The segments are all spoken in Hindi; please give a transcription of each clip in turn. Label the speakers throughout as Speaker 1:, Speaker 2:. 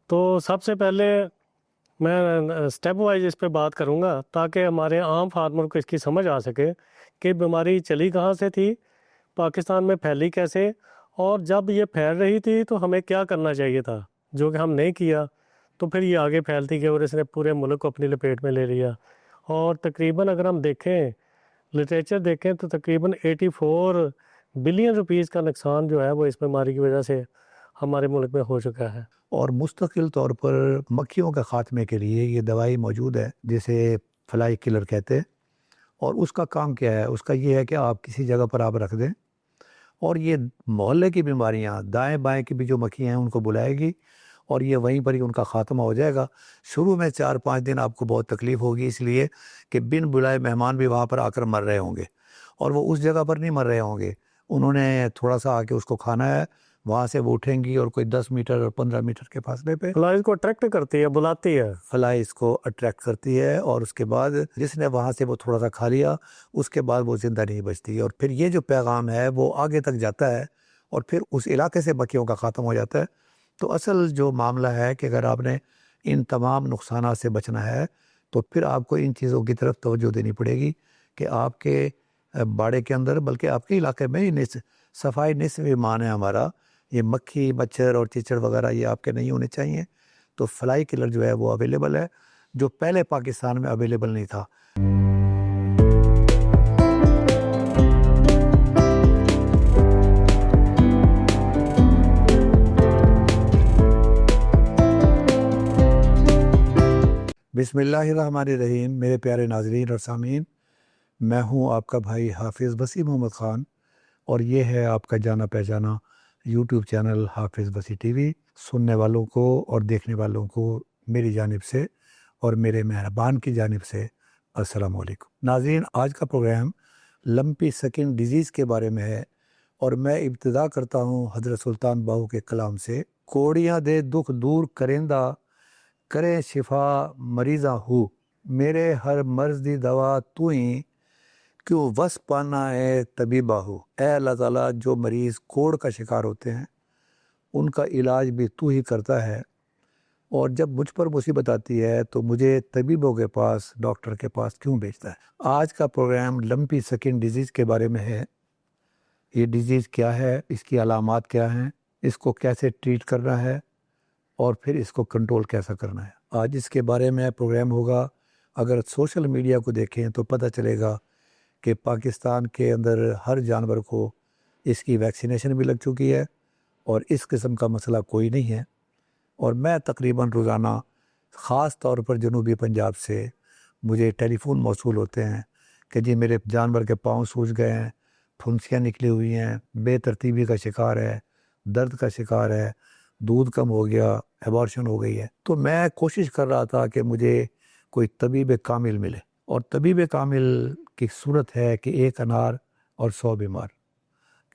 Speaker 1: तो सबसे पहले मैं स्टेप वाइज इस पे बात करूंगा ताकि हमारे आम फार्मर को इसकी समझ आ सके कि बीमारी चली कहाँ से थी, पाकिस्तान में फैली कैसे, और जब ये फैल रही थी तो हमें क्या करना चाहिए था, जो कि हम नहीं किया। तो फिर ये आगे फैलती गई और इसने पूरे मुल्क को अपनी लपेट में ले लिया। और तकरीबन अगर हम देखें, लिटरेचर देखें, तो तकरीबन 84 बिलियन रुपीस का नुकसान जो है वो इस बीमारी की वजह से हमारे मुल्क में हो चुका है।
Speaker 2: और मुस्तकिल तौर पर मक्खियों के ख़ात्मे के लिए ये दवाई मौजूद है, जिसे फ्लाई किलर कहते हैं। और उसका काम क्या है? उसका ये है कि आप किसी जगह पर आप रख दें और ये मोहल्ले की बीमारियां, दाएं बाएं की भी जो मक्खियां हैं उनको बुलाएगी और ये वहीं पर ही उनका ख़ात्मा हो जाएगा। शुरू में 4-5 दिन आपको बहुत तकलीफ़ होगी, इसलिए कि बिन बुलाए मेहमान भी वहाँ पर आकर मर रहे होंगे और वो उस जगह पर नहीं मर रहे होंगे, उन्होंने थोड़ा सा आके उसको खाना है, वहाँ से वो उठेंगी और कोई 10 मीटर और 15 मीटर के फासले पे
Speaker 1: फ्लाइज को अट्रैक्ट करती है, बुलाती है।
Speaker 2: फ्लाई इसको अट्रैक्ट करती है और उसके बाद जिसने वहाँ से वो थोड़ा सा खा लिया, उसके बाद वो ज़िंदा नहीं बचती और फिर ये जो पैगाम है वो आगे तक जाता है और फिर उस इलाके से मक्खियों का ख़त्म हो जाता है। तो असल जो मामला है कि अगर आपने इन तमाम नुकसानात से बचना है तो फिर आपको इन चीज़ों की तरफ तवज्जो देनी पड़ेगी कि आपके बाड़े के अंदर, बल्कि आपके इलाके में ही सफाई निस्फ़ ईमान है हमारा। ये मक्खी, मच्छर और कीचड़ वगैरह ये आपके नहीं होने चाहिए। तो फ्लाई किलर जो है वो अवेलेबल है, जो पहले पाकिस्तान में अवेलेबल नहीं था। बिस्मिल्लाहिर्रहमानिर्रहीम। मेरे प्यारे नाज़रीन और सामीन, मैं हूँ आपका भाई हाफिज़ बसी मोहम्मद ख़ान और ये है आपका जाना पहचाना यूट्यूब चैनल हाफिज़ बसी टीवी। सुनने वालों को और देखने वालों को मेरी जानिब से और मेरे मेहरबान की जानिब से अस्सलाम वालेकुम। नाज़रीन, आज का प्रोग्राम लंपी स्किन डिजीज़ के बारे में है और मैं इब्तिदा करता हूँ हज़रत सुल्तान बाहू के कलाम से। कोड़ियाँ दे दुख दूर करेंदा, करे शिफा मरीज़ा हूँ, मेरे हर मर्ज़ दी दवा तू ही, क्यों वस पाना है तबीबा हो। ऐ अल्लाह ताला, जो मरीज़ कोढ़ का शिकार होते हैं उनका इलाज भी तू ही करता है और जब मुझ पर मुसीबत आती है तो मुझे तबीबों के पास, डॉक्टर के पास क्यों भेजता है। आज का प्रोग्राम लंपी स्किन डिजीज़ के बारे में है। ये डिजीज़ क्या है, इसकी अलामात क्या हैं, इसको कैसे ट्रीट करना है और फिर इसको कंट्रोल कैसा करना है, आज इसके बारे में प्रोग्राम होगा। अगर सोशल मीडिया को देखें तो पता चलेगा कि पाकिस्तान के अंदर हर जानवर को इसकी वैक्सीनेशन भी लग चुकी है और इस किस्म का मसला कोई नहीं है। और मैं तकरीबन रोज़ाना, ख़ास तौर पर जनूबी पंजाब से मुझे टेलीफ़ोन मौसूल होते हैं कि जी मेरे जानवर के पाँव सूज गए हैं, फुंसियाँ निकली हुई हैं, बेतरतीबी का शिकार है, दर्द का शिकार है, दूध कम हो गया, एबॉर्शन हो गई है। तो मैं कोशिश कर रहा था कि मुझे कोई तबीब कामिल मिले और तबीब कामिल की सूरत है कि एक अनार और 100 बीमार।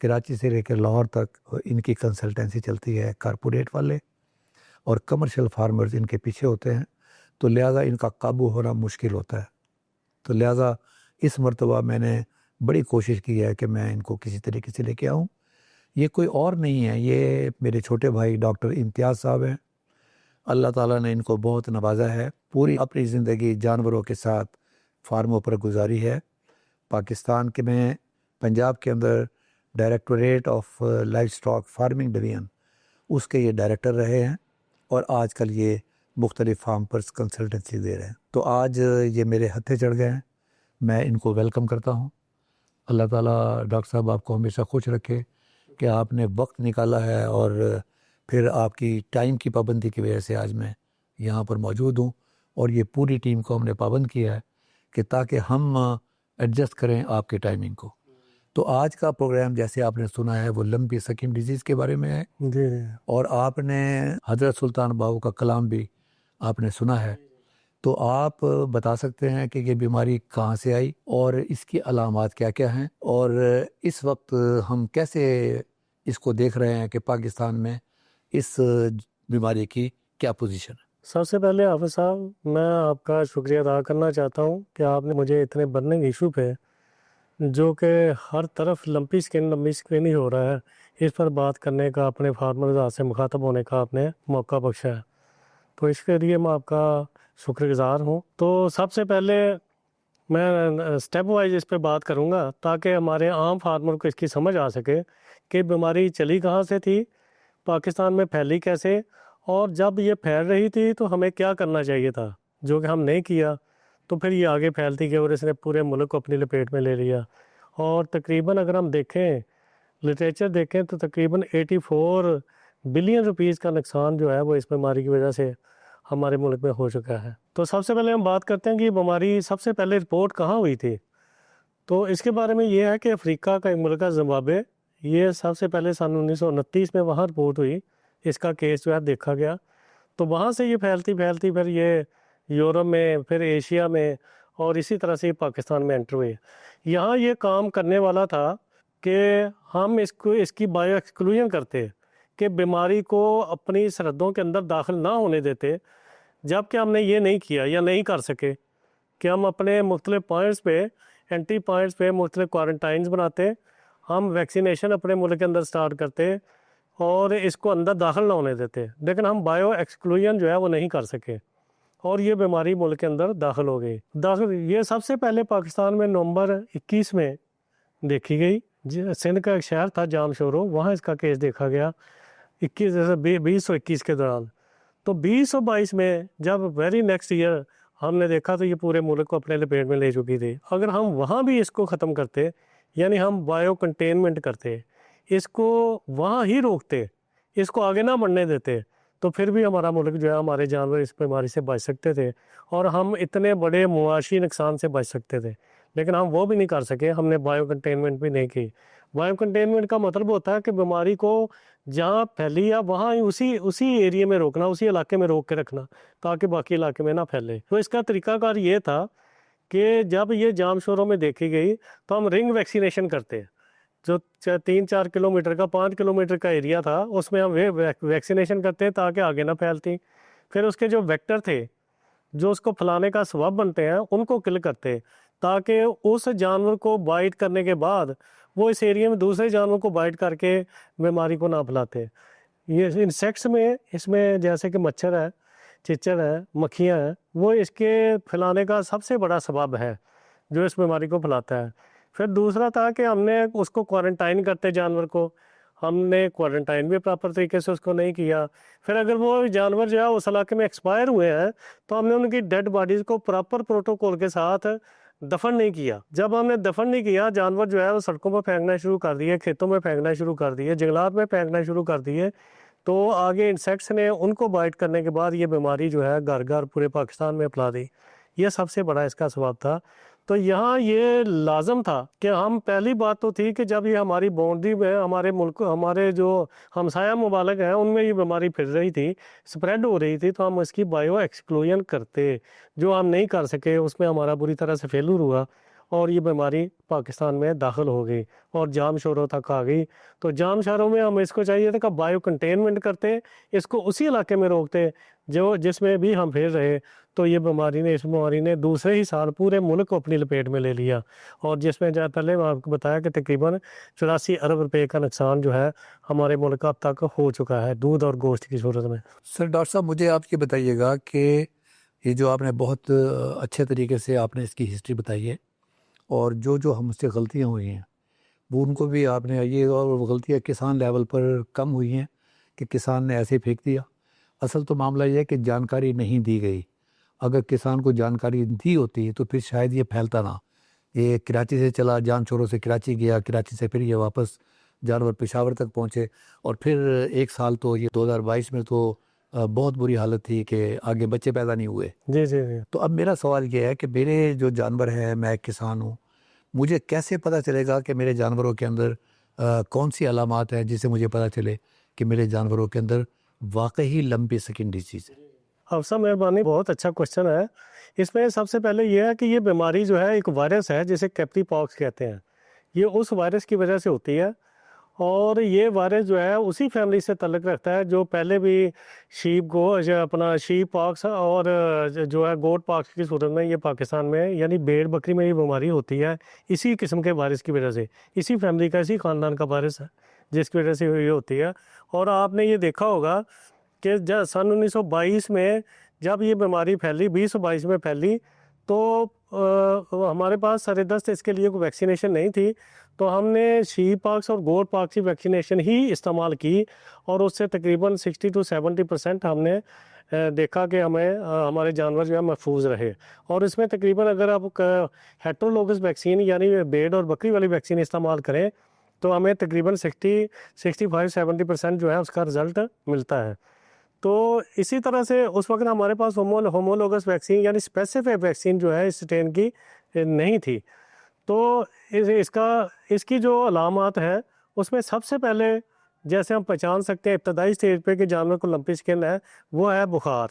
Speaker 2: कराची से लेकर लाहौर तक इनकी कंसल्टेंसी चलती है, कारपोरेट वाले और कमर्शियल फार्मर्स इनके पीछे होते हैं, तो लिहाजा इनका काबू होना मुश्किल होता है। तो लिहाजा इस मरतबा मैंने बड़ी कोशिश की है कि मैं इनको किसी तरीके से लेके आऊँ। ये कोई और नहीं है, ये मेरे छोटे भाई डॉक्टर इम्तियाज़ साहब हैं। अल्लाह ताला ने इनको बहुत नवाजा है, पूरी अपनी ज़िंदगी जानवरों के साथ फार्मों पर गुजारी है। पाकिस्तान के में पंजाब के अंदर directorate of life stock farming division, उसके ये डायरेक्टर रहे हैं और आजकल ये मुख्तलिफ फार्म पर कंसल्टेंसी दे रहे हैं। तो आज ये मेरे हत्थे चढ़ गए हैं, मैं इनको वेलकम करता हूँ। अल्लाह ताला डॉक्टर साहब आपको हमेशा खुश रखे कि आपने वक्त निकाला है और फिर आपकी टाइम की पाबंदी की वजह से आज मैं यहाँ पर मौजूद हूँ और ये पूरी टीम को हमने पाबंद किया है कि ताकि हम एडजस्ट करें आपके टाइमिंग को। तो आज का प्रोग्राम जैसे आपने सुना है वो लंपी स्किन डिजीज़ के बारे में है
Speaker 1: जी।
Speaker 2: और आपने हज़रत सुल्तान बाहू का कलाम भी आपने सुना है। तो आप बता सकते हैं कि ये बीमारी कहाँ से आई और इसकी अलामात क्या क्या हैं और इस वक्त हम कैसे इसको देख रहे हैं कि पाकिस्तान में इस बीमारी की क्या पोजीशन है।
Speaker 1: सबसे पहले हाफिज़ साहब, मैं आपका शुक्रिया अदा करना चाहता हूँ कि आपने मुझे इतने बर्निंग इशू पे, जो कि हर तरफ लंपी स्किन ही हो रहा है, इस पर बात करने का, अपने फार्मर्स से मुखातब होने का आपने मौका बख्शा है। तो इसके लिए मैं आपका शुक्रगुजार हूँ। तो सबसे पहले मैं स्टेप वाइज इस पे बात करूँगा ताकि हमारे आम फार्मर को इसकी समझ आ सके कि बीमारी चली कहाँ से थी, पाकिस्तान में फैली कैसे, और जब ये फैल रही थी तो हमें क्या करना चाहिए था, जो कि हम नहीं किया, तो फिर ये आगे फैलती गई और इसने पूरे मुल्क को अपनी लपेट में ले लिया। और तकरीबन अगर हम देखें, लिटरेचर देखें, तो तकरीबन 84 बिलियन रुपीस का नुकसान जो है वो इस बीमारी की वजह से हमारे मुल्क में हो चुका है। तो सबसे पहले हम बात करते हैं कि ये बीमारी सबसे पहले रिपोर्ट कहाँ हुई थी। तो इसके बारे में ये है कि अफ्रीका का एक मुल्क है जिम्बाब्वे, ये सबसे पहले सन 1929 में वहाँ रिपोर्ट हुई, इसका केस जो है देखा गया। तो वहाँ से ये फैलती फैलती फिर ये यूरोप में, फिर एशिया में, और इसी तरह से ये पाकिस्तान में एंटर हुई। यहाँ ये काम करने वाला था कि हम इसकी बायो एक्सक्लूजन करते, कि बीमारी को अपनी सरहदों के अंदर दाखिल ना होने देते, जबकि हमने ये नहीं किया या नहीं कर सके कि हम अपने मुख्तलिफ पॉइंट्स पे, एंट्री पॉइंट्स पे मुख्तलिफ क्वारंटाइन्स बनाते, हम वैक्सीनेशन अपने मुल्क के अंदर स्टार्ट करते और इसको अंदर दाखिल ना होने देते, लेकिन हम बायो एक्सक्लूजन जो है वो नहीं कर सके और ये बीमारी मुल्क के अंदर दाखिल हो गई। ये सबसे पहले पाकिस्तान में नवंबर 21 में देखी गई। सिंध का एक शहर था जामशोरो, वहाँ इसका केस देखा गया 2021 के दौरान। तो 20 और 22 में जब वेरी नेक्स्ट ईयर हमने देखा तो ये पूरे मुल्क को अपने लपेट में ले चुकी थी। अगर हम वहाँ भी इसको ख़त्म करते, यानी हम बायो कंटेनमेंट करते, इसको वहाँ ही रोकते, इसको आगे ना बढ़ने देते, तो फिर भी हमारा मुल्क जो है, हमारे जानवर इस बीमारी से बच सकते थे और हम इतने बड़े मुआशी नुकसान से बच सकते थे। लेकिन हम वो भी नहीं कर सके, हमने बायो कंटेनमेंट भी नहीं की। बायो कंटेनमेंट का मतलब होता है कि बीमारी को जहाँ फैली या वहाँ ही उसी एरिया में रोकना, उसी इलाके में रोक के रखना ताकि बाकी इलाके में ना फैले। तो इसका तरीकाकार ये था कि जब ये जामशोरों में देखी गई तो हम रिंग वैक्सीनेशन करते, जो 3-4 किलोमीटर का, 5 किलोमीटर का एरिया था, उसमें हम वैक्सीनेशन करते ताकि आगे ना फैलती। फिर उसके जो वेक्टर थे, जो उसको फैलाने का सबब बनते हैं, उनको किल करते ताकि उस जानवर को बाइट करने के बाद वो इस एरिया में दूसरे जानवर को बाइट करके बीमारी को ना फैलाते। ये इंसेक्ट्स में, इसमें जैसे कि मच्छर है, चिच्चर है, मक्खियाँ हैं, वो इसके फैलाने का सबसे बड़ा सबब है जो इस बीमारी को फैलाता है। फिर दूसरा था कि हमने उसको क्वारंटाइन करते, जानवर को हमने क्वारंटाइन भी प्रॉपर तरीके से उसको नहीं किया। फिर अगर वो जानवर जो है उस इलाके में एक्सपायर हुए हैं तो हमने उनकी डेड बॉडीज़ को प्रॉपर प्रोटोकॉल के साथ दफन नहीं किया। जब हमने दफन नहीं किया, जानवर जो है वो सड़कों पर फेंकना शुरू कर दिए, खेतों में फेंकना शुरू कर दिए, जंगलात में फेंकना शुरू कर दिए, तो आगे इंसेक्ट्स ने उनको बाइट करने के बाद ये बीमारी जो है घर घर पूरे पाकिस्तान में फैला दी। ये सबसे बड़ा इसका सबब था। तो यहाँ ये लाजम था कि हम, पहली बात तो थी कि जब ये हमारी बाउंड्री में, हमारे मुल्क, हमारे जो हमसाया मुमालिक हैं उनमें ये बीमारी फिर रही थी, स्प्रेड हो रही थी, तो हम इसकी बायो एक्सक्लूजन करते, जो हम नहीं कर सके। उसमें हमारा बुरी तरह से फेलूर हुआ और ये बीमारी पाकिस्तान में दाखिल हो गई और जाम शोरों तक आ गई। तो जाम शहरों में हम इसको चाहिए था कि बायो कंटेनमेंट करते, इसको उसी इलाके में रोकते जो जिसमें भी हम फिर रहे। तो ये इस बीमारी ने दूसरे ही साल पूरे मुल्क को अपनी लपेट में ले लिया, और जिसमें जहाँ पहले मैं आपको बताया कि तकरीबन 84 अरब रुपए का नुकसान जो है हमारे मुल्क का अब तक हो चुका है दूध और गोश्त की सूरत में।
Speaker 2: सर डॉक्टर साहब, मुझे आप ये बताइएगा कि ये जो आपने बहुत अच्छे तरीके से आपने इसकी हिस्ट्री बताई है, और जो जो हमसे गलतियाँ हुई हैं वो उनको भी आपने ये, और गलतियाँ किसान लेवल पर कम हुई हैं कि किसान ने ऐसे फेंक दिया। असल तो मामला ये है कि जानकारी नहीं दी गई। अगर किसान को जानकारी दी होती तो फिर शायद ये फैलता ना। ये कराची से चला, जामशोरों से कराची गया, कराची से फिर ये वापस जानवर पेशावर तक पहुँचे, और फिर एक साल तो ये 2022 में तो बहुत बुरी हालत थी कि आगे बच्चे पैदा नहीं हुए।
Speaker 1: जी जी जी।
Speaker 2: तो अब मेरा सवाल ये है कि मेरे जो जानवर है, मैं एक किसान हूँ, मुझे कैसे पता चलेगा कि मेरे जानवरों के अंदर कौन सी अलामात हैं जिससे मुझे पता चले कि मेरे जानवरों के अंदर वाकई लंबी स्किन डिजीज़ है।
Speaker 1: अफसर मेहरबानी, बहुत अच्छा क्वेश्चन है। इसमें सबसे पहले ये है कि ये बीमारी जो है एक वायरस है जिसे कैप्टी पॉक्स कहते हैं। ये उस वायरस की वजह से होती है, और ये वायरस जो है उसी फैमिली से ताल्लुक़ रखता है जो पहले भी शीप पॉक्स और जो है गोट पॉक्स की सूरत में ये पाकिस्तान में, यानी भेड़ बकरी में ये बीमारी होती है इसी किस्म के वायरस की वजह से। इसी फैमिली का, इसी ख़ानदान का वायरस है जिसकी वजह से ये होती है। और आपने ये देखा होगा कि सन 1922 में जब ये बीमारी फैली, 2022 में फैली, तो हमारे पास सरेदस्त इसके लिए कोई वैक्सीनेशन नहीं थी, तो हमने शीप पॉक्स और गोट पॉक्स की वैक्सीनेशन ही इस्तेमाल की, और उससे तकरीबन 60 to 70% हमने देखा कि हमें हमारे जानवर जो है महफूज रहे। और इसमें तकरीबन अगर आप हेट्रोलोगस वैक्सीन यानी भेड़ और बकरी वाली वैक्सीन इस्तेमाल करें तो हमें तकरीबन 65-70% जो है उसका रिज़ल्ट मिलता है। तो इसी तरह से उस वक्त हमारे पास होमोलोगस वैक्सीन यानी स्पेसिफिक वैक्सीन जो है इस स्ट्रेन की नहीं थी। तो इसकी जो अलामात है उसमें सबसे पहले जैसे हम पहचान सकते हैं इब्तदाई स्टेज पे कि जानवर को लंपी स्किन है, वो है बुखार।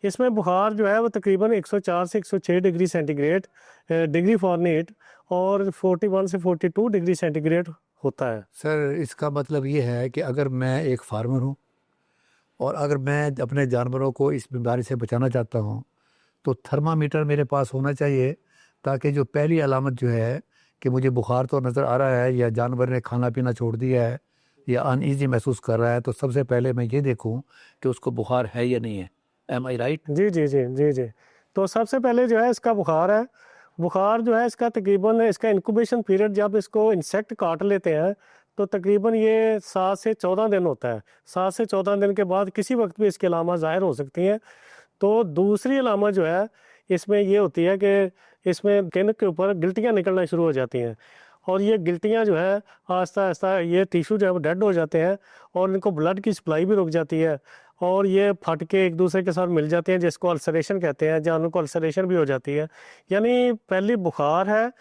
Speaker 1: इसमें बुखार जो है वो तकरीबन 104 से 106 डिग्री सेंटीग्रेड डिग्री फ़ारेनहाइट और 41 से 42 डिग्री सेंटीग्रेड होता है।
Speaker 2: सर इसका मतलब ये है कि अगर मैं एक फार्मर हूँ और अगर मैं अपने जानवरों को इस बीमारी से बचाना चाहता हूँ तो थर्मामीटर मेरे पास होना चाहिए, ताकि जो पहली अलामत जो है कि मुझे बुखार तो नज़र आ रहा है या जानवर ने खाना पीना छोड़ दिया है या अनईजी महसूस कर रहा है, तो सबसे पहले मैं ये देखूं कि उसको बुखार है या नहीं है। एम आई राइट?
Speaker 1: जी जी जी जी जी। तो सबसे पहले जो है इसका बुखार है। बुखार जो है इसका तकरीबन इसका इंक्यूबेशन पीरियड जब इसको इंसेक्ट काट लेते हैं तो तकरीबन ये 7 से 14 दिन होता है। 7 से 14 दिन के बाद किसी वक्त भी इसकी अलामत ज़ाहिर हो सकती हैं। तो दूसरी अलामत जो है इसमें ये होती है कि इसमें स्किन के ऊपर गिल्टियाँ निकलना शुरू हो जाती हैं, और ये गिल्टियाँ जो है आहिस्ता आहिस्ता ये टिश्यू जो है वो डेड हो जाते हैं और इनको ब्लड की सप्लाई भी रुक जाती है, और ये फट के एक दूसरे के साथ मिल जाते हैं जिसको अल्सरेशन कहते हैं। जानवर को अल्सरेशन भी हो जाती है। यानी पहली बुखार है।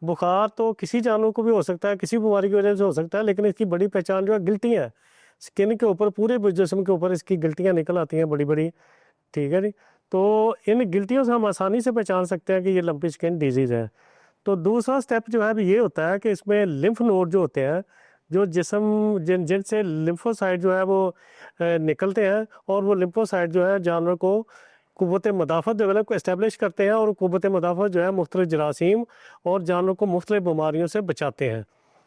Speaker 1: बुखार तो किसी जानवर को भी हो सकता है, किसी बीमारी की वजह से हो सकता है, लेकिन इसकी बड़ी पहचान जो है गिल्टियाँ है। स्किन के ऊपर पूरे जिस्म के ऊपर इसकी गिल्टियाँ निकल आती हैं बड़ी बड़ी। ठीक है जी। तो इन गिल्टियों से हम आसानी से पहचान सकते हैं कि ये लंपी स्किन डिजीज़ है। तो दूसरा स्टेप जो है अभी ये होता है कि इसमें लिम्फ नोड जो होते हैं, जो जिस्म जिनसे लिम्फोसाइट जो है वो निकलते हैं, और वो लिम्फोसाइट जो है जानवर को क़ुव्वत मदाफ़त डेवलप को इस्टेब्लिश करते हैं, और क़ुव्वत मदाफ़त जो है मुख्तलिफ़ जरासीम और जानवर को मुख्तलिफ़ बीमारियों से बचाते हैं।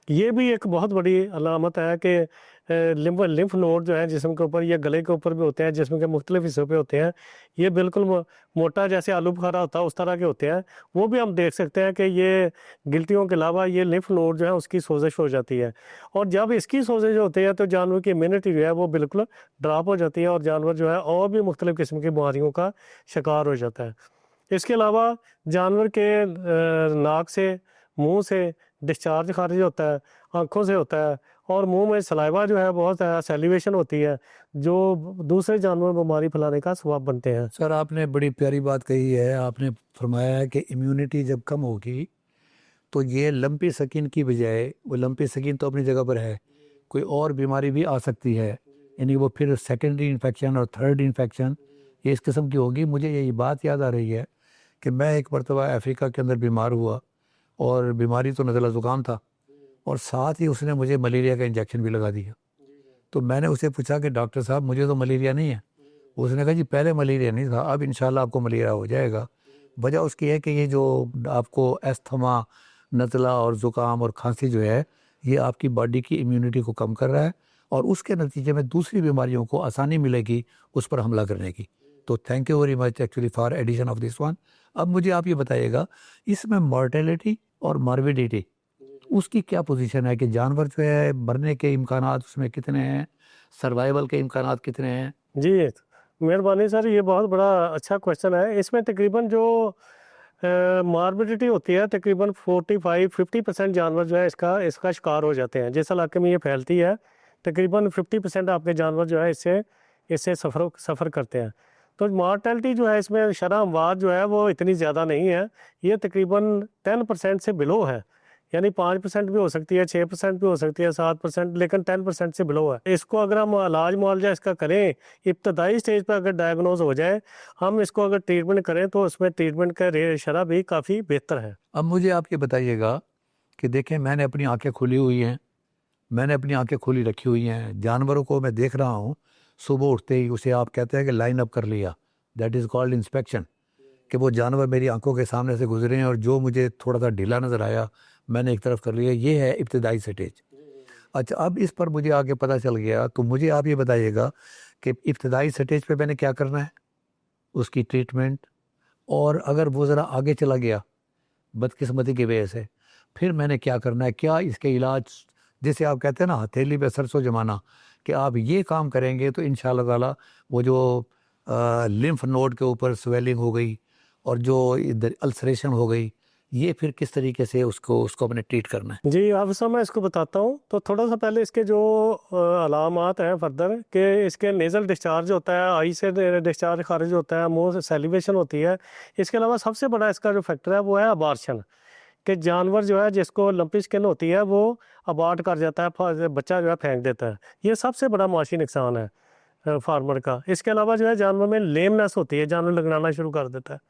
Speaker 1: ये भी एक बहुत बड़ी अलामत है कि लिम्फ नोड जो है जिस्म के ऊपर या गले के ऊपर भी होते हैं, जिस्म के मुख्तलिफ़ हिस्सों पे होते हैं। ये बिल्कुल मोटा जैसे आलू बुखारा होता है उस तरह के होते हैं। वो भी हम देख सकते हैं कि ये गिल्टियों के अलावा ये लिम्फ नोड जो है उसकी सोजिश हो जाती है, और जब इसकी सोजिश होती है तो जानवर की इम्यूनिटी जो है वो बिल्कुल ड्रॉप हो जाती है, और जानवर जो है और भी मुख्तलिफ़ किस्म की बीमारियों का शिकार हो जाता है। इसके अलावा जानवर के नाक से, मुंह से डिस्चार्ज खारिज होता है, आँखों से होता है, और मुंह में सलाइवा जो है बहुत सैलिवेशन होती है, जो दूसरे जानवर बीमारी फैलाने का सबब बनते हैं।
Speaker 2: सर आपने बड़ी प्यारी बात कही है। आपने फरमाया है कि इम्यूनिटी जब कम होगी तो ये लंपी स्किन की बजाय, वो लंपी स्किन तो अपनी जगह पर है, कोई और बीमारी भी आ सकती है, यानी वो फिर सेकेंडरी इन्फेक्शन और थर्ड इन्फेक्शन ये इस किस्म की होगी। मुझे यही बात याद आ रही है कि मैं एक मरतबा अफ्रीका के अंदर बीमार हुआ, और बीमारी तो नज़ला ज़ुकाम था, और साथ ही उसने मुझे मलेरिया का इंजेक्शन भी लगा दिया। तो मैंने उसे पूछा कि डॉक्टर साहब मुझे तो मलेरिया नहीं है। उसने कहा जी पहले मलेरिया नहीं था, अब इंशाल्लाह आपको मलेरिया हो जाएगा। वजह उसकी है कि ये जो आपको अस्थमा, नज़ला और ज़ुकाम और खांसी जो है ये आपकी बॉडी की इम्यूनिटी को कम कर रहा है, और उसके नतीजे में दूसरी बीमारियों को आसानी मिलेगी उस पर हमला करने की। तो thank you very much actually for addition of this one. अब मुझे आप ये बताइएगा, इसमें मॉर्टेलिटी और मॉर्बिडिटी उसकी क्या पोजीशन है, कि जानवर जो है मरने के इम्कानात उसमें कितने हैं, सर्वाइवल के इम्कानात कितने हैं?
Speaker 1: जी, मेहरबानी सर, ये बहुत बड़ा अच्छा क्वेश्चन है। इसमें तकरीबन जो मॉर्बिडिटी होती है तकरीबन 45-50% जानवर जो है इसका शिकार हो जाते हैं। जिस इलाके में ये फैलती है तकरीबन 50% आपके जानवर जो है इससे सफ़र करते हैं। तो मॉर्टेलिटी जो है इसमें शरह अमवात जो है वो इतनी ज़्यादा नहीं है, ये तकरीबन 10% से बिलो है। यानी 5% भी हो सकती है, 6% भी हो सकती है, 7%, लेकिन 10% से बिलो है। इसको अगर हम इलाज मुआवजा इसका करें, इब्तदाई स्टेज पर अगर डायग्नोज हो जाए, हम इसको अगर ट्रीटमेंट करें तो उसमें ट्रीटमेंट का शरह भी काफ़ी बेहतर है।
Speaker 2: अब मुझे आप ये बताइएगा कि देखें मैंने अपनी आंखें खुली हुई हैं, मैंने अपनी आंखें खुली रखी हुई हैं, जानवरों को मैं देख रहा हूँ। सुबह उठते ही उसे आप कहते हैं कि लाइन अप कर लिया, दैट इज़ कॉल्ड इंस्पेक्शन, कि वो जानवर मेरी आंखों के सामने से गुजरे हैं और जो मुझे थोड़ा सा ढीला नज़र आया मैंने एक तरफ कर लिया। ये है इब्तदाई स्टेज। अच्छा, अब इस पर मुझे आगे पता चल गया, तो मुझे आप ये बताइएगा कि इब्तदाई स्टेज पे मैंने क्या करना है, उसकी ट्रीटमेंट, और अगर वो ज़रा आगे चला गया बदकिस्मती की वजह से, फिर मैंने क्या करना है, क्या इसके इलाज, जैसे आप कहते हैं ना हथेली पे सरसों जमाना, कि आप ये काम करेंगे तो इंशाल्लाह ताला वो जो लिम्फ नोड के ऊपर स्वेलिंग हो गई और जो इधर अल्सरेशन हो गई, ये फिर किस तरीके से उसको उसको अपने ट्रीट करना है?
Speaker 1: जी, अब सर मैं इसको बताता हूँ। तो थोड़ा-सा पहले इसके जो अलामात हैं फर्दर, कि इसके नेज़ल डिस्चार्ज होता है, आई से डिस्चार्ज खारिज होता है, मुँह से सैलिवेशन होती है। इसके अलावा सबसे बड़ा इसका जो फैक्टर है वो है अबॉर्शन, कि जानवर जो है जिसको लंपी स्किन होती है वो अबॉर्ट कर जाता है, बच्चा जो है फेंक देता है। ये सबसे बड़ा मुआशी नुकसान है फार्मर का। इसके अलावा जो है जानवर में लेमनेस होती है, जानवर लंगड़ाना शुरू कर देता है।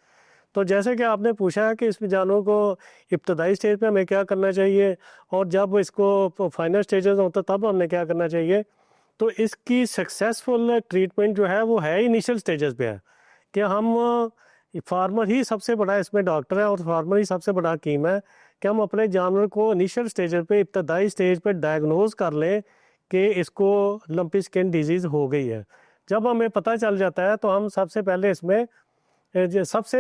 Speaker 1: तो जैसे कि आपने पूछा है कि इस जानवर को इब्तदाई स्टेज पे हमें क्या करना चाहिए, और जब इसको फाइनल स्टेजेस होता तब हमें क्या करना चाहिए। तो इसकी सक्सेसफुल ट्रीटमेंट जो है वो है इनिशियल स्टेजेस पे है, कि हम फार्मर ही सबसे बड़ा इसमें डॉक्टर है और फार्मर ही सबसे बड़ा हकीम है, कि हम अपने जानवर को इनिशियल स्टेज पे, इब्तदाई स्टेज पे डायग्नोज कर लें कि इसको लंपी स्किन डिजीज़ हो गई है। जब हमें पता चल जाता है तो हम सबसे पहले इसमें सबसे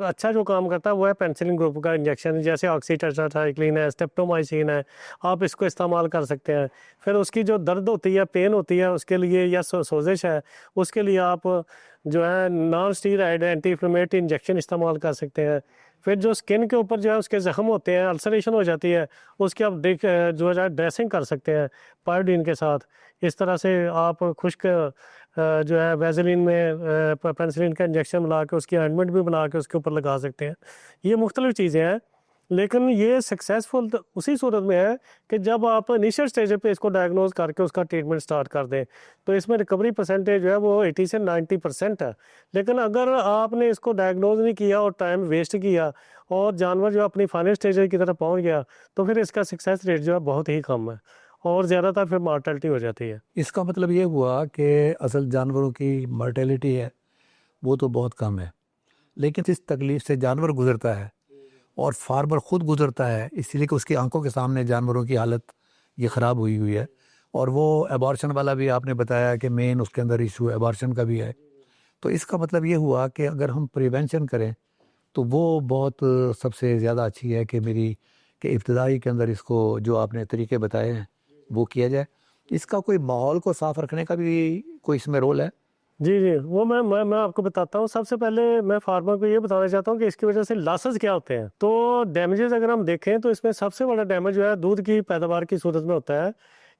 Speaker 1: अच्छा जो काम करता है वो है पेनिसिलिन ग्रुप का इंजेक्शन, जैसे ऑक्सीटेट्रासाइक्लिन है, स्टेप्टोमाइसिन है, आप इसको इस्तेमाल कर सकते हैं। फिर उसकी जो दर्द होती है, पेन होती है, उसके लिए, या सोजिश है, उसके लिए आप जो है non steroid anti inflammatory injection इस्तेमाल कर सकते हैं। फिर जो स्किन के ऊपर जो है उसके ज़ख्म होते हैं, अल्सरेशन हो जाती है, उसकी आप जो है ड्रेसिंग कर सकते हैं पायोडीन के साथ। इस तरह से आप खुश्क जो है वैसलीन में पेनिसिलिन का इंजेक्शन मिला के, उसकी ऑइंटमेंट भी बना के उसके ऊपर लगा सकते हैं। ये मुख्तलिफ चीज़ें हैं, लेकिन ये सक्सेसफुल तो उसी सूरत में है कि जब आप इनिशियल स्टेज पे इसको डायग्नोज करके उसका ट्रीटमेंट स्टार्ट कर दें, तो इसमें रिकवरी परसेंटेज जो है वो 80 से 90% है। लेकिन अगर आपने इसको डायग्नोज नहीं किया और टाइम वेस्ट किया और जानवर जो अपनी फाइनल स्टेज की तरफ पहुंच गया, तो फिर इसका सक्सेस रेट जो है बहुत ही कम है और ज़्यादातर फिर मार्टेलिटी हो जाती है।
Speaker 2: इसका मतलब ये हुआ कि असल जानवरों की मर्टेलिटी है वो तो बहुत कम है, लेकिन इस तकलीफ से जानवर गुजरता है और फार्मर खुद गुजरता है, इसलिए कि उसकी आंखों के सामने जानवरों की हालत ये ख़राब हुई हुई है। और वो एबॉर्शन वाला भी आपने बताया कि मेन उसके अंदर इशू एबॉर्शन का भी है। तो इसका मतलब ये हुआ कि अगर हम प्रिवेंशन करें तो वो बहुत सबसे ज़्यादा अच्छी है कि मेरी कि इब्तदाई के अंदर इसको जो आपने तरीके बताए हैं वो किया जाए। इसका कोई माहौल को साफ़ रखने का भी कोई इसमें रोल है?
Speaker 1: जी, जी। वो मैं आपको बताता हूँ। सबसे पहले मैं फार्मर को ये बताना चाहता हूँ कि इसकी वज़ह से लॉसेस क्या होते हैं। तो डैमेजेस अगर हम देखें तो इसमें सबसे बड़ा डैमेज जो है दूध की पैदावार की सूरत में होता है,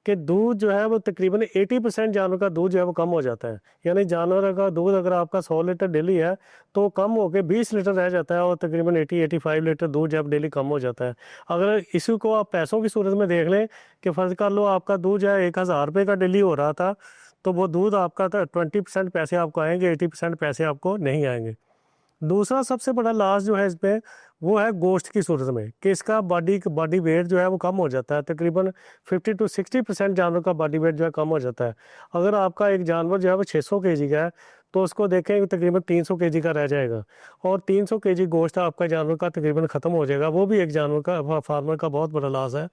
Speaker 1: कि दूध जो है वो तकरीबन 80% जानवर का दूध जो है वो कम हो जाता है। यानी जानवर का दूध अगर आपका 100 लीटर डेली है, तो कम होके 20 लीटर रह जाता है और तकरीबन 80-85 लीटर दूध जब डेली कम हो जाता है। अगर इसी को आप पैसों की सूरत में देख लें, कि फ़र्ज़ कर लो आपका दूध जो है 1000 रुपये का डेली हो रहा था, तो वो दूध आपका तो 20% पैसे आपको आएँगे, 80% पैसे आपको नहीं आएँगे। दूसरा सबसे बड़ा लॉस जो है इसमें, वो है गोश्त की सूरत में, कि इसका बॉडी वेट जो है वो कम हो जाता है। तकरीबन 50 टू 60% जानवर का बॉडी वेट जो है कम हो जाता है। अगर आपका एक जानवर जो है वो 600 केजी का है, तो उसको देखें तकरीबन 300 केजी का रह जाएगा, और 300 केजी गोश्त आपका जानवर का तकरीबन ख़त्म हो जाएगा। वो भी एक जानवर का, फार्मर का बहुत बड़ा लॉस है।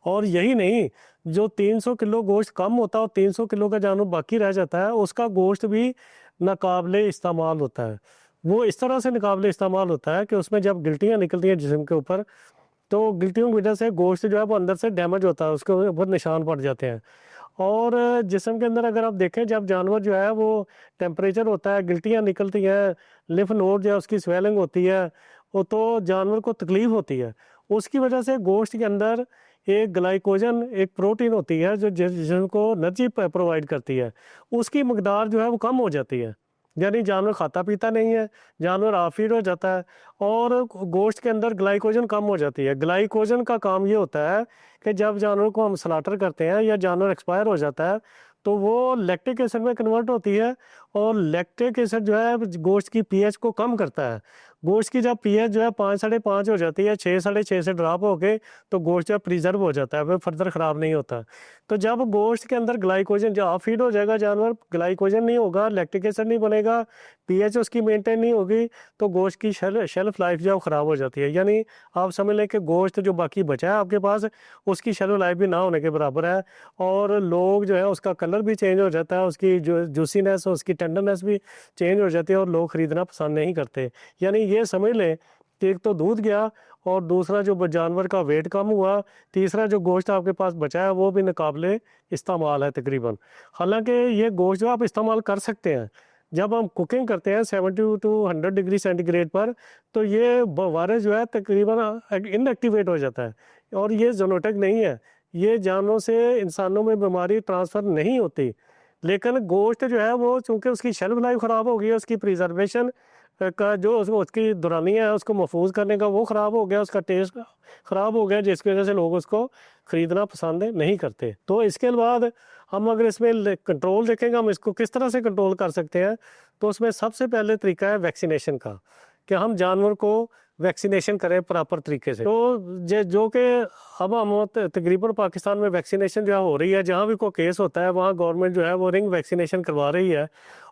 Speaker 1: और यही नहीं, जो 300 किलो गोश्त कम होता है और 300 किलो का जानवर बाकी रह जाता है, उसका गोश्त भी नाकाबिले इस्तेमाल होता है। वो इस तरह से नाकाबिले इस्तेमाल होता है कि उसमें जब गिल्टियाँ निकलती हैं जिस्म के ऊपर, तो गिल्टियों की वजह से गोश्त जो है वो अंदर से डैमेज होता है, उसके ऊपर निशान पड़ जाते हैं। और जिस्म के अंदर अगर आप देखें, जब जानवर जो है वो टेम्परेचर होता है, गिल्टियाँ निकलती हैं, लिम्फ नोड जो है उसकी स्वेलिंग होती है, वो तो जानवर को तकलीफ़ होती है। उसकी वजह से गोश्त के अंदर एक ग्लाइकोजन, एक प्रोटीन होती है जो जिस्म को एनर्जी प्रोवाइड करती है, उसकी मकदार जो है वो कम हो जाती है। यानी जानवर खाता पीता नहीं है, जानवर आफीड हो जाता है, और गोश्त के अंदर ग्लाइकोजन कम हो जाती है। ग्लाइकोजन का काम ये होता है कि जब जानवर को हम स्लाटर करते हैं या जानवर एक्सपायर हो जाता है, तो वो लैक्टिक एसिड में कन्वर्ट होती है, और लैक्टिक एसिड जो है गोश्त की पीएच को कम करता है। गोश्त की जब पीएच जो है 5 साढ़े 5 हो जाती है, 6 साढ़े 6 से ड्रॉप होके, तो गोश्त जो है प्रिजर्व हो जाता है, फिर फर्दर ख़राब नहीं होता। तो जब गोश्त के अंदर ग्लाइकोजन जब फीड हो जाएगा जानवर, ग्लाइकोजन नहीं होगा, लैक्टिक एसिड नहीं बनेगा, पीएच उसकी मेंटेन नहीं होगी, तो गोश्त की शेल्फ लाइफ जो है ख़राब हो जाती है। यानी आप समझ लें कि गोश्त जो बाकी बचा है आपके पास, उसकी शेल्फ लाइफ भी ना होने के बराबर है। और लोग जो है उसका कलर भी चेंज हो जाता है, उसकी जो जूसीनेस, उसकी टेंडरनेस भी चेंज हो जाती है, और लोग ख़रीदना पसंद नहीं करते। यानी ये समझ लें कि एक तो दूध गया, और दूसरा जो जानवर का वेट कम हुआ, तीसरा जो गोश्त आपके पास बचा है वो भी नाकाबिले इस्तेमाल है तकरीबन। हालांकि ये गोश्त जो आप इस्तेमाल कर सकते हैं, जब हम कुकिंग करते हैं 70 to 100 डिग्री सेंटीग्रेड पर, तो ये वायरस जो है तकरीबन इनएक्टिवेट हो जाता है, और ये जोनोटिक नहीं है। ये जानवरों से इंसानों में बीमारी ट्रांसफ़र नहीं होती। लेकिन गोश्त जो है वो चूँकि उसकी शेल्फ लाइफ ख़राब हो गई है, उसकी प्रिजर्वेशन का जो उसकी दौरानिया है उसको महफूज करने का वो ख़राब हो गया, उसका टेस्ट ख़राब हो गया, जिसकी वजह से लोग उसको ख़रीदना पसंद नहीं करते। तो इसके बाद हम अगर इसमें कंट्रोल देखेंगे, हम इसको किस तरह से कंट्रोल कर सकते हैं, तो उसमें सबसे पहले तरीका है वैक्सीनेशन का, कि हम जानवर को वैक्सीनेशन करें प्रॉपर तरीके से। तो जो कि अब हम तकरीबन पाकिस्तान में वैक्सीनेशन जो हो रही है, जहाँ भी कोई केस होता है वहाँ गवर्नमेंट जो है वो रिंग वैक्सीनेशन करवा रही है,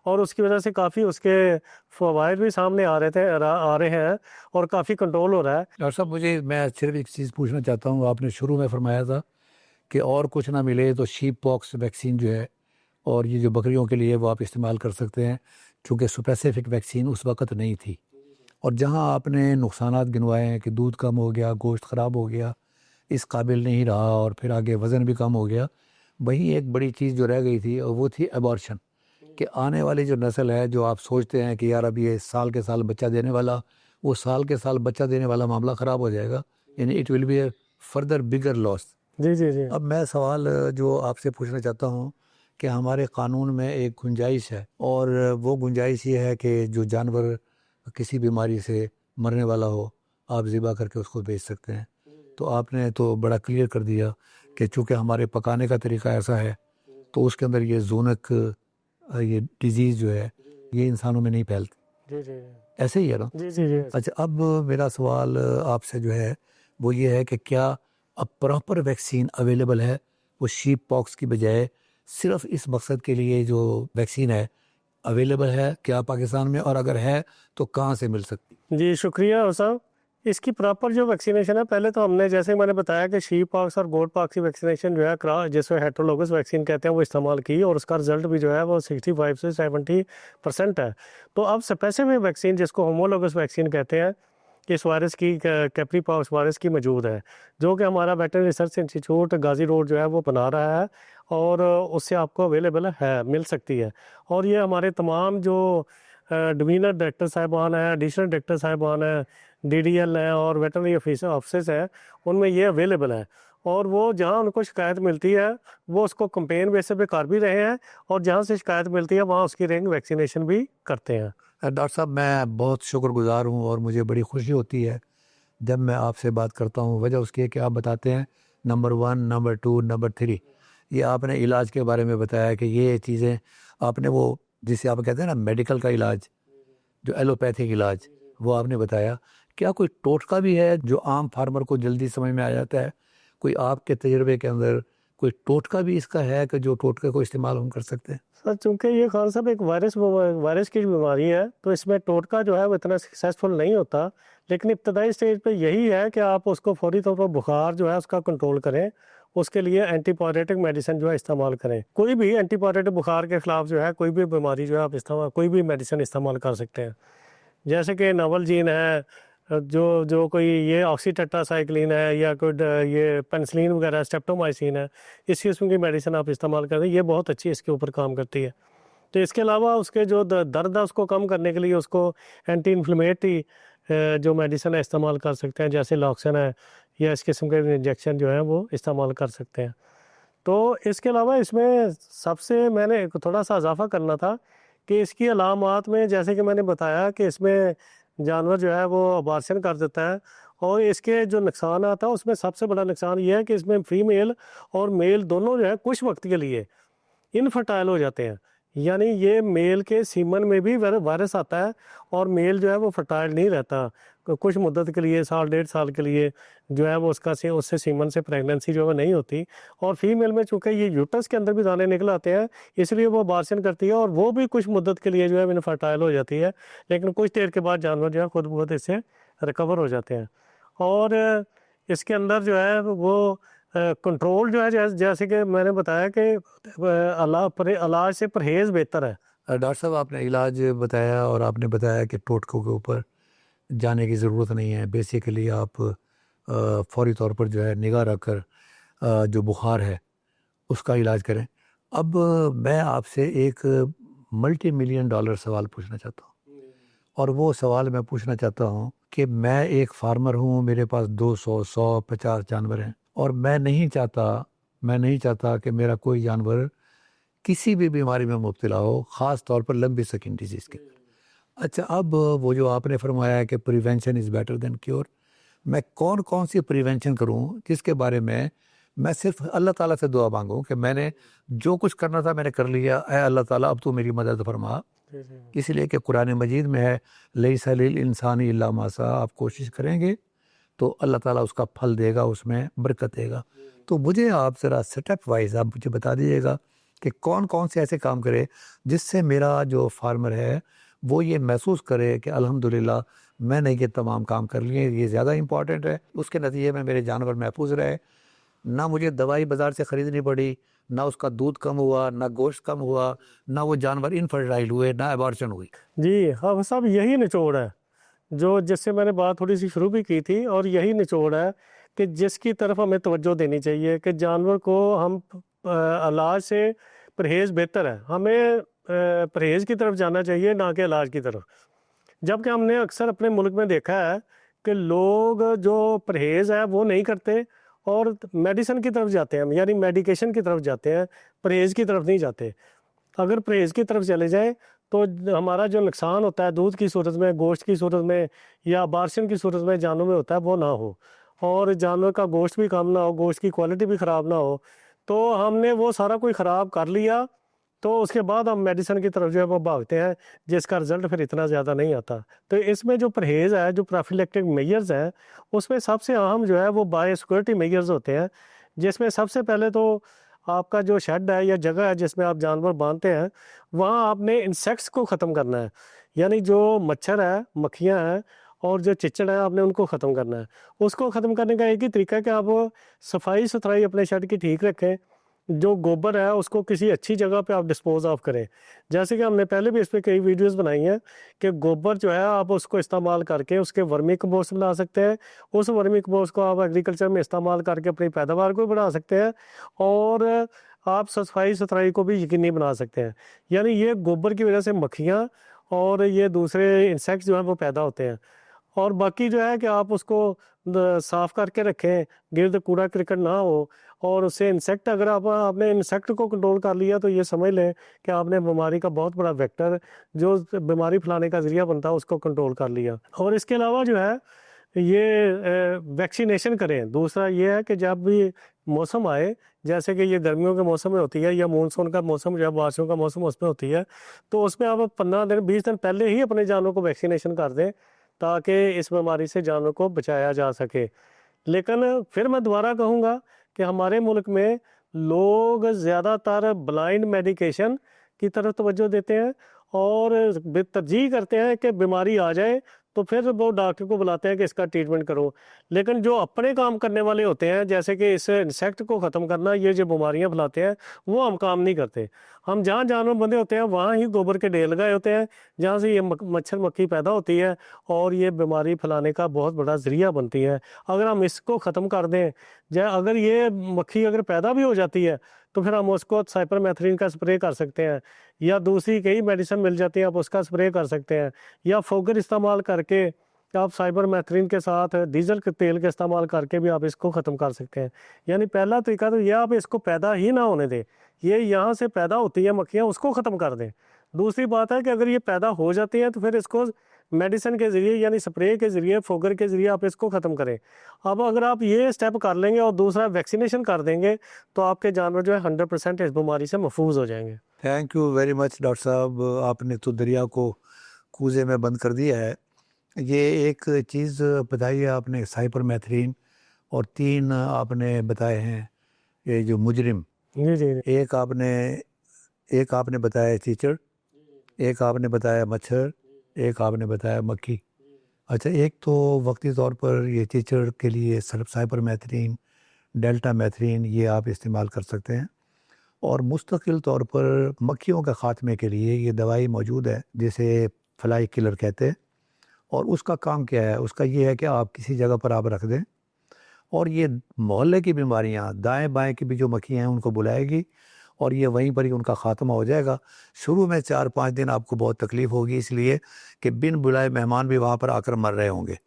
Speaker 1: और उसकी वजह से काफ़ी उसके फ़वाइद भी सामने आ रहे हैं, और काफ़ी कंट्रोल हो रहा है।
Speaker 2: डॉक्टर साहब, मैं सिर्फ एक चीज़ पूछना चाहता हूँ। आपने शुरू में फरमाया था कि और कुछ ना मिले तो शीप पॉक्स वैक्सीन जो है, और ये जो बकरियों के लिए वो आप इस्तेमाल कर सकते हैं, चूँकि स्पेसिफिक वैक्सीन उस वक़्त नहीं थी। और जहाँ आपने नुकसानात गिनवाए हैं कि दूध कम हो गया, गोश्त ख़राब हो गया, इस काबिल नहीं रहा, और फिर आगे वज़न भी कम हो गया, वहीं एक बड़ी चीज़ जो रह गई थी और वो थी एबॉर्शन। कि आने वाली जो नस्ल है, जो आप सोचते हैं कि यार अब ये साल के साल बच्चा देने वाला, वो साल के साल बच्चा देने वाला मामला ख़राब हो जाएगा, यानी it will be a further bigger loss.
Speaker 1: जी जी जी।
Speaker 2: अब मैं सवाल जो आपसे पूछना चाहता हूँ कि हमारे कानून में एक गुंजाइश है, और वो गुंजाइश ये है कि जो जानवर किसी बीमारी से मरने वाला हो, आप ज़िबा करके उसको बेच सकते हैं। तो आपने तो बड़ा क्लियर कर दिया कि चूँकि हमारे पकाने का तरीका ऐसा है, तो उसके अंदर ये ज़ूनक ये डिजीज़ जो है ये इंसानों में नहीं फैलती।
Speaker 1: जी जी
Speaker 2: ऐसे ही है ना?
Speaker 1: जी जी जी।
Speaker 2: अच्छा, अब मेरा सवाल आपसे जो है वो ये है कि क्या अब प्रॉपर वैक्सीन अवेलेबल है, वो शीप पॉक्स की बजाय सिर्फ इस मकसद के लिए जो वैक्सीन है अवेलेबल है क्या पाकिस्तान में, और अगर है तो कहाँ से मिल सकती?
Speaker 1: जी शुक्रिया साहब। इसकी प्रॉपर जो वैक्सीनेशन है, पहले तो हमने जैसे मैंने बताया कि शीप पॉक्स और गोट पॉक्स की वैक्सीनेशन जो है जिसको हेट्रोलोगस वैक्सीन कहते हैं वो इस्तेमाल की, और उसका रिजल्ट भी जो है वो 65 से 70% है। तो अब स्पेसिफिक वैक्सीन जिसको होमोलोगस वैक्सीन कहते हैं, इस वायरस की कैप्री पॉक्स वायरस की मौजूद है, जो कि हमारा वेटरनरी रिसर्च इंस्टीट्यूट गाजी रोड जो है वो बना रहा है, और उससे आपको अवेलेबल है, मिल सकती है। और ये हमारे तमाम जो डिवीजनल डायरेक्टर साहिबान हैं, एडिशनल डायरेक्टर साहिबान हैं, डीडीएल हैं, और वेटरनरी ऑफिसर्स हैं, उनमें ये अवेलेबल है। और वो जहाँ उनको शिकायत मिलती है वो उसको कंपेन बेसिस पे कर भी रहे हैं, और जहाँ से शिकायत मिलती है वहाँ उसकी रिंग वैक्सीनेशन भी करते हैं।
Speaker 2: डॉक्टर साहब, मैं बहुत शुक्रगुजार हूँ और मुझे बड़ी खुशी होती है जब मैं आपसे बात करता हूँ। वजह उसकी है कि आप बताते हैं नंबर 1, नंबर 2, नंबर 3। ये आपने इलाज के बारे में बताया कि ये चीज़ें आपने वो जिसे आप कहते हैं ना मेडिकल का इलाज, जो एलोपैथिक इलाज, वो आपने बताया। क्या कोई टोटका भी है जो आम फार्मर को जल्दी समझ में आ जाता है? कोई आपके तजुर्बे के अंदर कोई टोटका भी इसका है कि जो टोटके को इस्तेमाल हम कर सकते हैं?
Speaker 1: सर चूँकि ये खान साहब एक वायरस की बीमारी है, तो इसमें टोटका जो है वो इतना सक्सेसफुल नहीं होता। लेकिन इब्तदाई स्टेज पे यही है कि आप उसको फौरी तौर पर बुखार जो है उसका कंट्रोल करें, उसके लिए एंटीपायरेटिक मेडिसिन जो है इस्तेमाल करें। कोई भी एंटीपायरेटिक बुखार के ख़िलाफ़ जो है कोई भी बीमारी जो है आप कोई भी मेडिसिन इस्तेमाल कर सकते हैं। जैसे कि नावलजीन है, जो जो कोई ये ऑक्सीटेट्रासाइक्लिन है, या कोई ये पेनिसिलिन वगैरह, स्ट्रेप्टोमाइसिन है, इस किस्म की मेडिसिन आप इस्तेमाल करें, ये बहुत अच्छी इसके ऊपर काम करती है। तो इसके अलावा उसके जो दर्द है उसको कम करने के लिए उसको एंटी इन्फ्लेमेटरी जो मेडिसिन है इस्तेमाल कर सकते हैं, जैसे लॉक्सन है, या इस किस्म के इंजेक्शन जो है वो इस्तेमाल कर सकते हैं। तो इसके अलावा इसमें सबसे मैंने थोड़ा सा इजाफा करना था कि इसकी अलामात में, जैसे कि मैंने बताया कि इसमें जानवर जो है वो अबॉर्शन कर देता है, और इसके जो नुकसान आता है उसमें सबसे बड़ा नुकसान ये है कि इसमें फीमेल और मेल दोनों जो है कुछ वक्त के लिए इनफर्टाइल हो जाते हैं। यानी ये मेल के सीमन में भी वायरस आता है और मेल जो है वो फर्टाइल नहीं रहता कुछ मुद्दत के लिए, साल 1.5 साल के लिए जो है वो उससे सीमन से प्रेगनेंसी जो है वो नहीं होती। और फीमेल में चूँकि ये यूट्रस के अंदर भी दाने निकल आते हैं, इसलिए वो अबॉर्शन करती है और वो भी कुछ मुद्दत के लिए जो है इनफर्टाइल हो जाती है, लेकिन कुछ देर के बाद जानवर जो है खुद ब खुद इससे रिकवर हो जाते हैं। और इसके अंदर जो है वो कंट्रोल जो है जैसे कि मैंने बताया कि इलाज से परहेज़ बेहतर है।
Speaker 2: डॉक्टर साहब, आपने इलाज बताया और आपने बताया कि टोटकों के ऊपर जाने की ज़रूरत नहीं है। बेसिकली आप फौरी तौर पर जो है निगाह रखकर जो बुखार है उसका इलाज करें। अब मैं आपसे एक मल्टी मिलियन डॉलर सवाल पूछना चाहता हूँ, और वो सवाल मैं पूछना चाहता हूँ कि मैं एक फार्मर हूँ, मेरे पास 200, 150 जानवर हैं, और मैं नहीं चाहता कि मेरा कोई जानवर किसी भी बीमारी में मुब्तला हो, ख़ास तौर पर लंबी स्किन डिजीज़ के। अच्छा, अब वो जो आपने फरमाया है कि prevention is better than cure, मैं कौन-कौन सी प्रिवेंशन करूँ जिसके बारे में मैं सिर्फ अल्लाह ताला से दुआ मांगूँ कि मैंने जो कुछ करना था मैंने कर लिया, ऐ अल्लाह ताला अब तू मेरी मदद फरमा। इसलिए कि कुरान मजीद में है, लैसा लिल इंसानी इल्ला मा सा, आप कोशिश करेंगे तो अल्लाह ताला उसका फल देगा, उसमें बरकत देगा। तो मुझे आप ज़रा स्टेप वाइज़ आप मुझे बता दीजिएगा कि कौन-कौन से ऐसे काम करें जिससे मेरा जो फार्मर है वो ये महसूस करे कि अल्हम्दुलिल्लाह मैंने ये तमाम काम कर लिए, ये ज़्यादा इम्पॉर्टेंट है। उसके नतीजे में मेरे जानवर महफूज रहे, ना मुझे दवाई बाज़ार से ख़रीदनी पड़ी, ना उसका दूध कम हुआ, ना गोश्त कम हुआ, ना वो जानवर इनफर्टाइल हुए, ना अबॉर्शन हुई।
Speaker 1: जी, हाँ साहब, यही निचोड़ है, जो जिससे मैंने बात थोड़ी-सी शुरू भी की थी, और यही निचोड़ है कि जिसकी तरफ हमें तवज्जो देनी चाहिए कि जानवर को हम इलाज से परहेज़ बेहतर है। हमें परहेज़ की तरफ जाना चाहिए, ना कि इलाज की तरफ। जबकि हमने अक्सर अपने मुल्क में देखा है कि लोग जो परहेज़ है वो नहीं करते और मेडिसिन की तरफ जाते हैं, यानी मेडिकेशन की तरफ जाते हैं, परहेज़ की तरफ नहीं जाते। अगर परहेज़ की तरफ चले जाएँ तो हमारा जो नुकसान होता है दूध की सूरत में, गोश्त की सूरत में या अबॉर्शन की सूरत में जानवरों में होता है, वो ना हो, और जानवर का गोश्त भी कम ना हो, गोश्त की क्वालिटी भी ख़राब ना हो। तो हमने वो सारा कुछ ख़राब कर लिया, तो उसके बाद हम मेडिसिन की तरफ जो है वो भागते हैं, जिसका रिज़ल्ट फिर इतना ज़्यादा नहीं आता। तो इसमें जो परहेज़ है, जो प्रोफिलैक्टिक मेजर्स हैं, उसमें सबसे अहम जो है वो बायोसिक्योरिटी मेजर्स होते हैं, जिसमें सबसे पहले तो आपका जो शेड है या जगह है जिसमें आप जानवर बांधते हैं, वहाँ आपने इंसेक्ट्स को ख़त्म करना है। यानी जो मच्छर है, मक्खियाँ हैं और जो चिचड़ है, आपने उनको ख़त्म करना है। उसको ख़त्म करने का एक ही तरीका है कि आप सफाई-सुथराई अपने शेड की ठीक रखें। जो गोबर है उसको किसी अच्छी जगह पे आप डिस्पोज़ ऑफ करें। जैसे कि हमने पहले भी इस पे कई वीडियोज़ बनाई हैं कि गोबर जो है आप उसको इस्तेमाल करके उसके वर्मी कंपोस्ट बना सकते हैं। उस वर्मी कंपोस्ट को आप एग्रीकल्चर में इस्तेमाल करके अपनी पैदावार को भी बढ़ा सकते हैं, और आप सफाई-सुथराई को भी यकीनी बना सकते हैं। यानी ये गोबर की वजह से मक्खियाँ और ये दूसरे इंसेक्ट्स जो हैं वो पैदा होते हैं। और बाकी जो है कि आप उसको साफ़ करके रखें, गिर्द कूड़ा-करकट ना हो, और उससे इंसेक्ट, अगर आपने इंसेक्ट को कंट्रोल कर लिया तो ये समझ लें कि आपने बीमारी का बहुत बड़ा वेक्टर जो बीमारी फैलाने का ज़रिया बनता है उसको कंट्रोल कर लिया। और इसके अलावा जो है ये वैक्सीनेशन करें। दूसरा ये है कि जब भी मौसम आए, जैसे कि ये गर्मियों के मौसम में होती है या मानसून का मौसम, जब बारिशों का मौसम उसमें होती है, तो उसमें आप 15 दिन 20 दिन पहले ही अपने जानवरों को वैक्सीनेशन कर दें, ताकि इस बीमारी से जानवरों को बचाया जा सके। लेकिन फिर मैं दोबारा कहूँगा कि हमारे मुल्क में लोग ज़्यादातर ब्लाइंड मेडिकेशन की तरफ तवज्जो देते हैं और तरजीह करते हैं कि बीमारी आ जाए तो फिर वो डॉक्टर को बुलाते हैं कि इसका ट्रीटमेंट करो। लेकिन जो अपने काम करने वाले होते हैं, जैसे कि इस इंसेक्ट को ख़त्म करना, ये जो बीमारियां फैलाते हैं, वो हम काम नहीं करते। हम जहाँ जानवर बंधे होते हैं वहाँ ही गोबर के ढेर लगाए होते हैं, जहाँ से ये मच्छर मक्खी पैदा होती है और ये बीमारी फैलाने का बहुत बड़ा ज़रिया बनती है। अगर हम इसको ख़त्म कर दें, अगर ये मक्खी अगर पैदा भी हो जाती है तो फिर हम उसको साइपरमेथ्रिन का स्प्रे कर सकते हैं, या दूसरी कई मेडिसिन मिल जाती है, आप उसका स्प्रे कर सकते हैं, या फोगर इस्तेमाल करके आप साइपरमेथ्रिन के साथ डीजल के तेल का इस्तेमाल करके भी आप इसको ख़त्म कर सकते हैं। यानी पहला तरीका तो यह, आप इसको पैदा ही ना होने दें, ये यहाँ से पैदा होती है मक्खियाँ, उसको ख़त्म कर दें। दूसरी बात है कि अगर ये पैदा हो जाती हैं तो फिर इसको मेडिसिन के ज़रिए यानी स्प्रे के ज़रिए, फोगर के ज़रिए आप इसको ख़त्म करें। अब अगर आप ये स्टेप कर लेंगे और दूसरा वैक्सीनेशन कर देंगे, तो आपके जानवर जो है 100% इस बीमारी से महफूज हो जाएंगे।
Speaker 2: Thank you very much doctor साहब, आपने तो दरिया को कूजे में बंद कर दिया है। ये एक चीज़ बताई है आपने, साइपरमेथ्रिन, और 3 आपने बताए हैं ये जो मुजरिम।
Speaker 1: जी जी
Speaker 2: एक आपने बताया चीचड़, एक आपने बताया मच्छर, एक आपने बताया मक्खी। अच्छा, एक तो वक्ती तौर पर ये चीचड़ के लिए साइपरमेथ्रिन, डेल्टामेथ्रिन ये आप इस्तेमाल कर सकते हैं, और मुस्तकिल तौर पर मक्खियों के ख़ात्मे के लिए ये दवाई मौजूद है जिसे फ्लाई किलर कहते हैं। और उसका काम क्या है? उसका ये है कि आप किसी जगह पर आप रख दें, और ये मोहल्ले की बीमारियां, दाएं बाएं की भी जो मक्खियां हैं उनको बुलाएगी, और ये वहीं पर ही उनका ख़ात्मा हो जाएगा। शुरू में 4-5 दिन आपको बहुत तकलीफ़ होगी, इसलिए कि बिन बुलाए मेहमान भी वहाँ पर आकर मर रहे होंगे,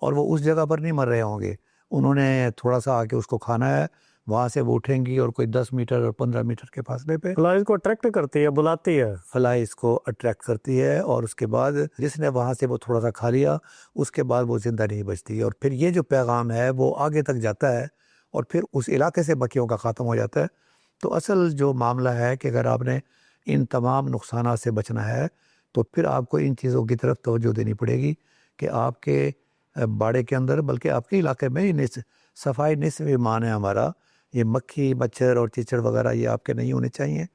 Speaker 2: और वो उस जगह पर नहीं मर रहे होंगे, उन्होंने थोड़ा सा आके उसको खाना है, वहाँ से वो उठेंगी और कोई 10 मीटर और 15 मीटर के फासले पे
Speaker 1: फ्लाइज को अट्रैक्ट करती है, बुलाती है।
Speaker 2: फ्लाई इसको अट्रैक्ट करती है, और उसके बाद जिसने वहाँ से वो थोड़ा सा खा लिया, उसके बाद वो ज़िंदा नहीं बचती, और फिर ये जो पैगाम है वो आगे तक जाता है, और फिर उस इलाके से मक्खियों का ख़त्म हो जाता है। तो असल जो मामला है कि अगर आपने इन तमाम नुकसानात से बचना है, तो फिर आपको इन चीज़ों की तरफ तवज्जो देनी पड़ेगी कि आपके बाड़े के अंदर, बल्कि आपके इलाके में ही सफाई निस्फ़ ईमान है हमारा। ये मक्खी, मच्छर और कीचड़ वगैरह ये आपके नहीं होने चाहिए।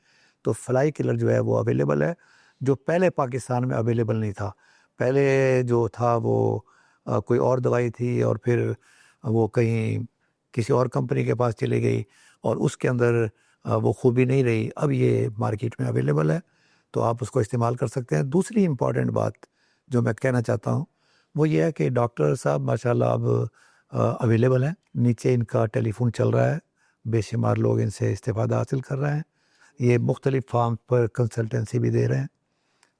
Speaker 2: तो फ्लाई किलर जो है वो अवेलेबल है, जो पहले पाकिस्तान में अवेलेबल नहीं था। पहले जो था वो कोई और दवाई थी, और फिर वो कहीं किसी और कंपनी के पास चली गई, और उसके अंदर वो खूबी नहीं रही। अब ये मार्केट में अवेलेबल है, तो आप उसको इस्तेमाल कर सकते हैं। दूसरी इम्पॉर्टेंट बात जो मैं कहना चाहता हूँ वो ये है कि डॉक्टर साहब माशाल्लाह अब अवेलेबल हैं। नीचे इनका टेलीफोन चल रहा है, बेशुमार लोग इनसे इस्तेफ़ादा हासिल कर रहे हैं। ये मुख्तलिफ़ फार्म पर कंसल्टेंसी भी दे रहे हैं,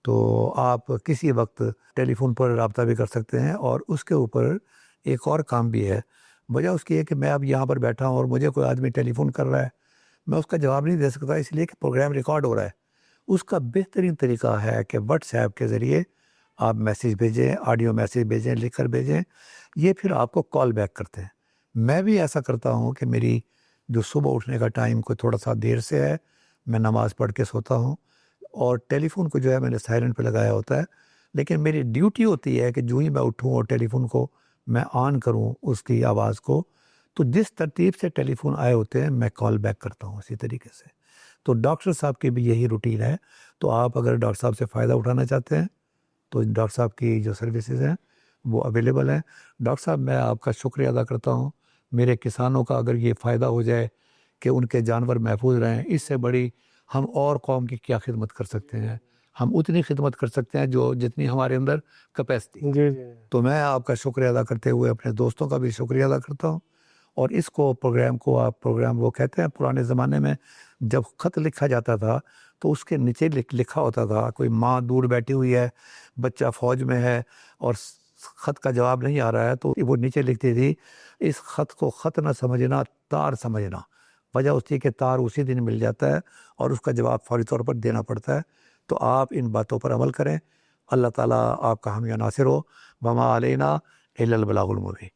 Speaker 2: तो आप किसी वक्त टेलीफोन पर रब्ता भी कर सकते हैं। और उसके ऊपर एक और काम भी है। वजह उसकी है कि मैं अब यहाँ पर बैठा हूँ और मुझे कोई आदमी टेलीफोन कर रहा है, मैं उसका जवाब नहीं दे सकता, इसलिए कि प्रोग्राम रिकॉर्ड हो रहा है। उसका बेहतरीन तरीका है कि व्हाट्सएप के ज़रिए आप मैसेज भेजें, ऑडियो मैसेज भेजें, लिख कर भेजें, ये फिर आपको कॉल बैक करते हैं। मैं भी ऐसा करता हूँ कि मेरी जो सुबह उठने का टाइम कोई थोड़ा सा देर से है, मैं नमाज़ पढ़ के सोता हूँ, और टेलीफोन को जो है मैंने साइलेंट पे लगाया होता है, लेकिन मेरी ड्यूटी होती है कि जो ही मैं उठूँ और टेलीफोन को मैं ऑन करूँ उसकी आवाज़ को, तो जिस तरतीब से टेलीफोन आए होते हैं मैं कॉल बैक करता हूँ उसी तरीके से। तो डॉक्टर साहब की भी यही रूटीन है। तो आप अगर डॉक्टर साहब से फ़ायदा उठाना चाहते हैं, तो डॉक्टर साहब की जो सर्विसेज हैं वो अवेलेबल हैं। डॉक्टर साहब, मैं आपका शुक्रिया अदा करता हूँ। मेरे किसानों का अगर ये फ़ायदा हो जाए कि उनके जानवर महफूज रहें, इससे बड़ी हम और कौम की क्या खिदमत कर सकते हैं। हम उतनी खिदमत कर सकते हैं जो जितनी हमारे अंदर कैपेसिटी।
Speaker 1: जी जी
Speaker 2: तो मैं आपका शुक्रिया अदा करते हुए अपने दोस्तों का भी शुक्रिया अदा करता हूँ। और इसको प्रोग्राम को आप प्रोग्राम वो कहते हैं, पुराने ज़माने में जब ख़त लिखा जाता था तो उसके नीचे लिखा होता था, कोई माँ दूर बैठी हुई है, बच्चा फ़ौज में है और ख़त का जवाब नहीं आ रहा है, तो वो नीचे लिखती थी, इस ख़त को ख़त न समझना, तार समझना। वजह उसकी कि तार उसी दिन मिल जाता है और उसका जवाब फ़ौरी तौर पर देना पड़ता है। तो आप इन बातों पर अमल करें। अल्लाह ताला आपका हामी नासिर हो। वमा अलैना इल्लल बलागुल मुबीन।